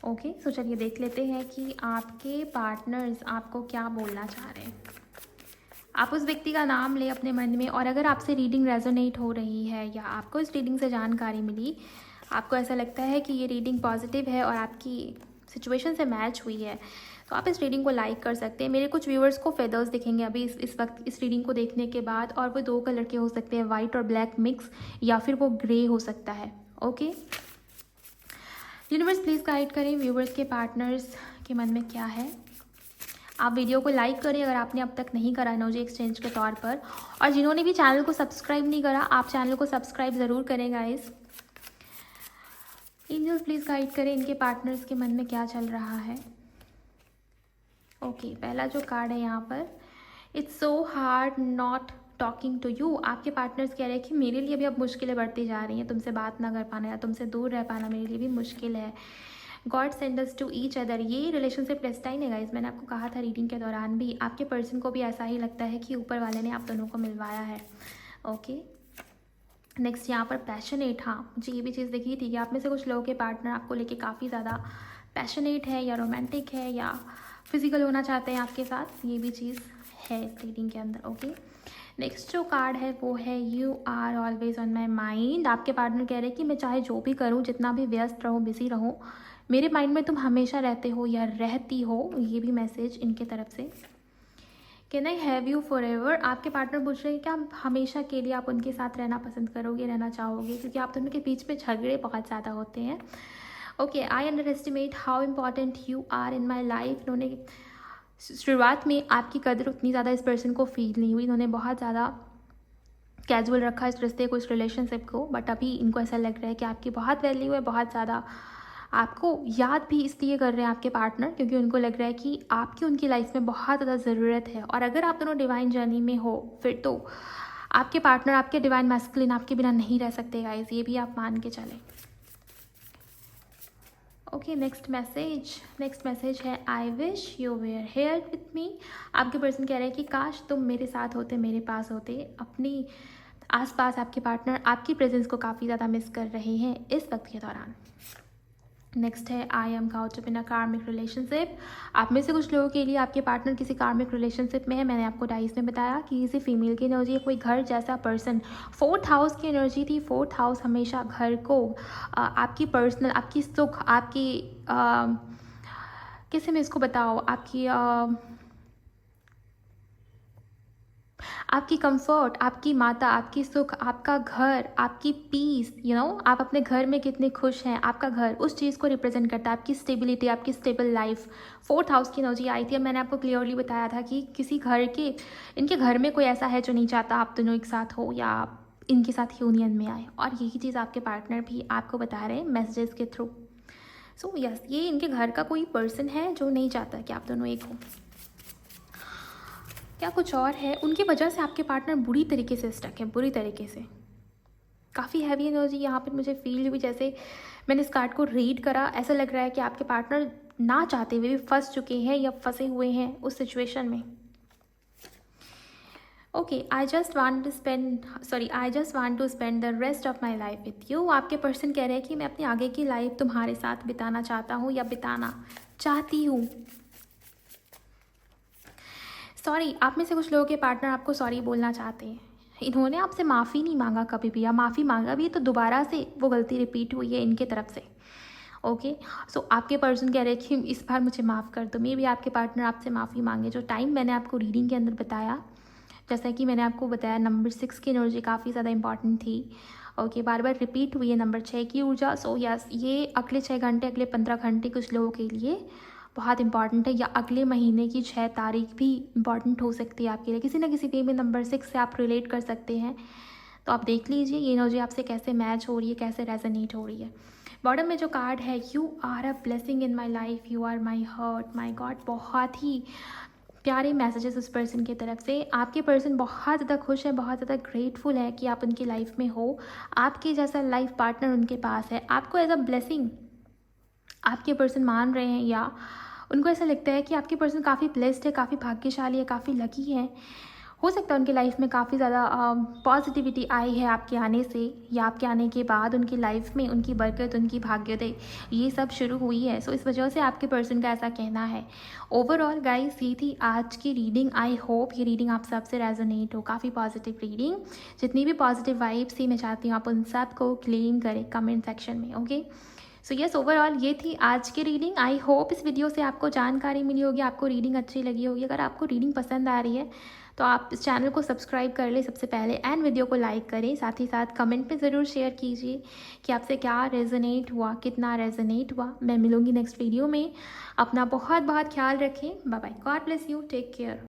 ओके, सो चलिए देख लेते हैं कि आपके पार्टनर्स आपको क्या बोलना चाह रहे हैं। आप उस व्यक्ति का नाम ले अपने मन में, और अगर आपसे रीडिंग रेजोनेट हो रही है या आपको इस रीडिंग से जानकारी मिली, आपको ऐसा लगता है कि ये रीडिंग पॉजिटिव है और आपकी सिचुएशन से मैच हुई है, तो आप इस रीडिंग को लाइक कर सकते हैं। मेरे कुछ व्यूअर्स को फेदर्स दिखेंगे अभी इस वक्त इस रीडिंग को देखने के बाद, और वो 2 कलर के हो सकते हैं, वाइट और ब्लैक मिक्स, या फिर वो ग्रे हो सकता है। ओके, यूनिवर्स प्लीज़ गाइड करें व्यूअर्स के पार्टनर्स के मन में क्या है। आप वीडियो को लाइक करें अगर आपने अब तक नहीं करा एनर्जी एक्सचेंज के तौर पर, और जिन्होंने भी चैनल को सब्सक्राइब नहीं करा, आप चैनल को सब्सक्राइब ज़रूर करें गाइस। एंजल्स प्लीज़ गाइड करें इनके पार्टनर्स के मन में क्या चल रहा है। ओके, पहला जो कार्ड है यहाँ पर, it's so hard not talking to you. आपके पार्टनर्स कह रहे हैं कि मेरे लिए भी अब मुश्किलें बढ़ती जा रही हैं, तुमसे बात ना कर पाना या तुमसे दूर रह पाना मेरे लिए भी मुश्किल है। God send us to each other, ये रिलेशनशिप डेस्टाइन है गाइस। मैंने आपको कहा था रीडिंग के दौरान भी, आपके पर्सन को भी ऐसा ही लगता है कि ऊपर वाले ने आप दोनों को मिलवाया है। ओके, नेक्स्ट यहाँ पर पैशनेट। हाँ, मुझे ये भी चीज़ दिखी थी कि आप में से कुछ लोगों के पार्टनर आपको लेके काफ़ी ज़्यादा पैशनेट है, या रोमांटिक है, या फिजिकल होना चाहते हैं आपके साथ, ये भी चीज़ है इस रीडिंग के अंदर। ओके, नेक्स्ट जो कार्ड है वो है you are always on my mind. आपके पार्टनर कह रहे हैं कि मैं चाहे जो भी करूँ, जितना भी व्यस्त रहूँ, बिजी रहूँ, मेरे माइंड में तुम हमेशा रहते हो या रहती हो। ये भी मैसेज इनके तरफ से। Can I have you for ever, आपके पार्टनर पूछ रहे हैं क्या हमेशा के लिए आप उनके साथ रहना पसंद करोगे, रहना चाहोगे, क्योंकि आप दोनों के बीच में झगड़े बहुत ज़्यादा होते हैं। Okay, I underestimate how important you are in my life. इन्होंने शुरुआत में आपकी कदर उतनी ज़्यादा इस पर्सन को फील नहीं हुई, इन्होंने बहुत ज़्यादा कैजुअल रखा इस रिश्ते को, इस रिलेशनशिप को, बट अभी इनको ऐसा लग रहा है कि आपकी बहुत वैल्यू है, बहुत ज़्यादा आपको याद भी इसलिए कर रहे हैं आपके पार्टनर, क्योंकि उनको लग रहा है कि आपकी उनकी लाइफ में बहुत ज़्यादा ज़रूरत है। और अगर आप दोनों डिवाइन जर्नी में हो, फिर तो आपके पार्टनर, आपके डिवाइन मैस्कुलिन आपके बिना नहीं रह सकते गाइस, ये भी आप मान के चलें। ओके, नेक्स्ट मैसेज है I wish you were here with me. आपके पर्सन कह रहे हैं कि काश तुम मेरे साथ होते, मेरे पास होते। अपनी आसपास आपके पार्टनर आपकी प्रेजेंस को काफ़ी ज़्यादा मिस कर रहे हैं इस वक्त के दौरान। नेक्स्ट है I am caught up in a karmic relationship. आप में से कुछ लोगों के लिए आपके पार्टनर किसी कार्मिक रिलेशनशिप में है। मैंने आपको डाइस में बताया कि किसी फीमेल की एनर्जी है, कोई घर जैसा पर्सन। फोर्थ हाउस की एनर्जी थी। फोर्थ हाउस हमेशा घर को आपकी पर्सनल, आपकी सुख, आपकी कैसे मैं इसको बताऊँ, आपकी कंफर्ट, आपकी माता, आपकी सुख, आपका घर, आपकी पीस, आप अपने घर में कितने खुश हैं। आपका घर उस चीज़ को रिप्रेजेंट करता है, आपकी स्टेबिलिटी, आपकी स्टेबल लाइफ। फोर्थ हाउस की एनर्जी आई थी। अब मैंने आपको क्लियरली बताया था कि किसी घर के, इनके घर में कोई ऐसा है जो नहीं चाहता आप दोनों एक साथ हो या इनके साथ यूनियन में आए, और यही चीज़ आपके पार्टनर भी आपको बता रहे हैं मैसेजेस के थ्रू। सो यस, ये इनके घर का कोई पर्सन है जो नहीं चाहता कि आप दोनों एक हो। क्या कुछ और है, उनकी वजह से आपके पार्टनर बुरी तरीके से स्टक है, बुरी तरीके से। काफ़ी हैवी एनर्जी यहाँ पर मुझे फील हुई। जैसे मैंने इस कार्ड को रीड करा, ऐसा लग रहा है कि आपके पार्टनर ना चाहते हुए भी फंस चुके हैं या फंसे हुए हैं उस सिचुएशन में। Okay, I just want to spend the rest of my life with you. आपके पर्सन कह रहे हैं कि मैं अपनी आगे की लाइफ तुम्हारे साथ बिताना चाहता हूँ या बिताना चाहती हूँ। सॉरी, आप में से कुछ लोगों के पार्टनर आपको सॉरी बोलना चाहते हैं। इन्होंने आपसे माफ़ी नहीं मांगा कभी भी, या माफ़ी मांगा भी तो दोबारा से वो गलती रिपीट हुई है इनके तरफ से। ओके, सो आपके पर्सन कह रहे हैं कि इस बार मुझे माफ़ कर दो। मे भी आपके पार्टनर आपसे माफ़ी मांगे। जो टाइम मैंने आपको रीडिंग के अंदर बताया, जैसा कि मैंने आपको बताया, नंबर 6 की एनर्जी काफ़ी ज़्यादा इंपॉर्टेंट थी। ओके, बार बार रिपीट हुई है नंबर 6 की ऊर्जा। सो यस, ये अगले 6 घंटे, अगले 15 घंटे कुछ लोगों के लिए बहुत इंपॉर्टेंट है, या अगले महीने की 6 तारीख भी इंपॉर्टेंट हो सकती है आपके लिए। किसी ना किसी वे में नंबर 6 से आप रिलेट कर सकते हैं। तो आप देख लीजिए ये एनर्जी आपसे कैसे मैच हो रही है, कैसे रेजोनेट हो रही है। बॉटम में जो कार्ड है, you are a blessing in my life, you are my heart, my God. बहुत ही प्यारे मैसेजेस उस पर्सन की तरफ से। आपके पर्सन बहुत ज़्यादा खुश है, बहुत ज़्यादा ग्रेटफुल है कि आप उनकी लाइफ में हो। आपके जैसा लाइफ पार्टनर उनके पास है। आपको एज अ ब्लेसिंग आपके पर्सन मान रहे हैं, या उनको ऐसा लगता है कि आपके पर्सन काफ़ी ब्लेस्ड है, काफ़ी भाग्यशाली है, काफ़ी लकी है। हो सकता है उनकी लाइफ में काफ़ी ज़्यादा पॉजिटिविटी आई है आपके आने से, या आपके आने के बाद उनकी लाइफ में उनकी बरकत, उनकी भाग्योदय, ये सब शुरू हुई है। सो इस वजह से आपके पर्सन का ऐसा कहना है। ओवरऑल गाइस, ये थी आज की रीडिंग। आई होप ये रीडिंग आप सबसे रेजोनेट हो। काफ़ी पॉजिटिव रीडिंग, जितनी भी पॉजिटिव वाइब्स थी मैं चाहती हूँ आप उन सब को क्लेम करें कमेंट सेक्शन में। ओके, सो यस, ओवरऑल ये थी आज की रीडिंग। आई होप इस वीडियो से आपको जानकारी मिली होगी, आपको रीडिंग अच्छी लगी होगी। अगर आपको रीडिंग पसंद आ रही है तो आप इस चैनल को सब्सक्राइब कर लें सबसे पहले, एंड वीडियो को लाइक करें। साथ ही साथ कमेंट में ज़रूर शेयर कीजिए कि आपसे क्या रेजोनेट हुआ, कितना रेजोनेट हुआ। मैं मिलूँगी नेक्स्ट वीडियो में। अपना बहुत बहुत ख्याल रखें। Bye bye, God bless you, take care.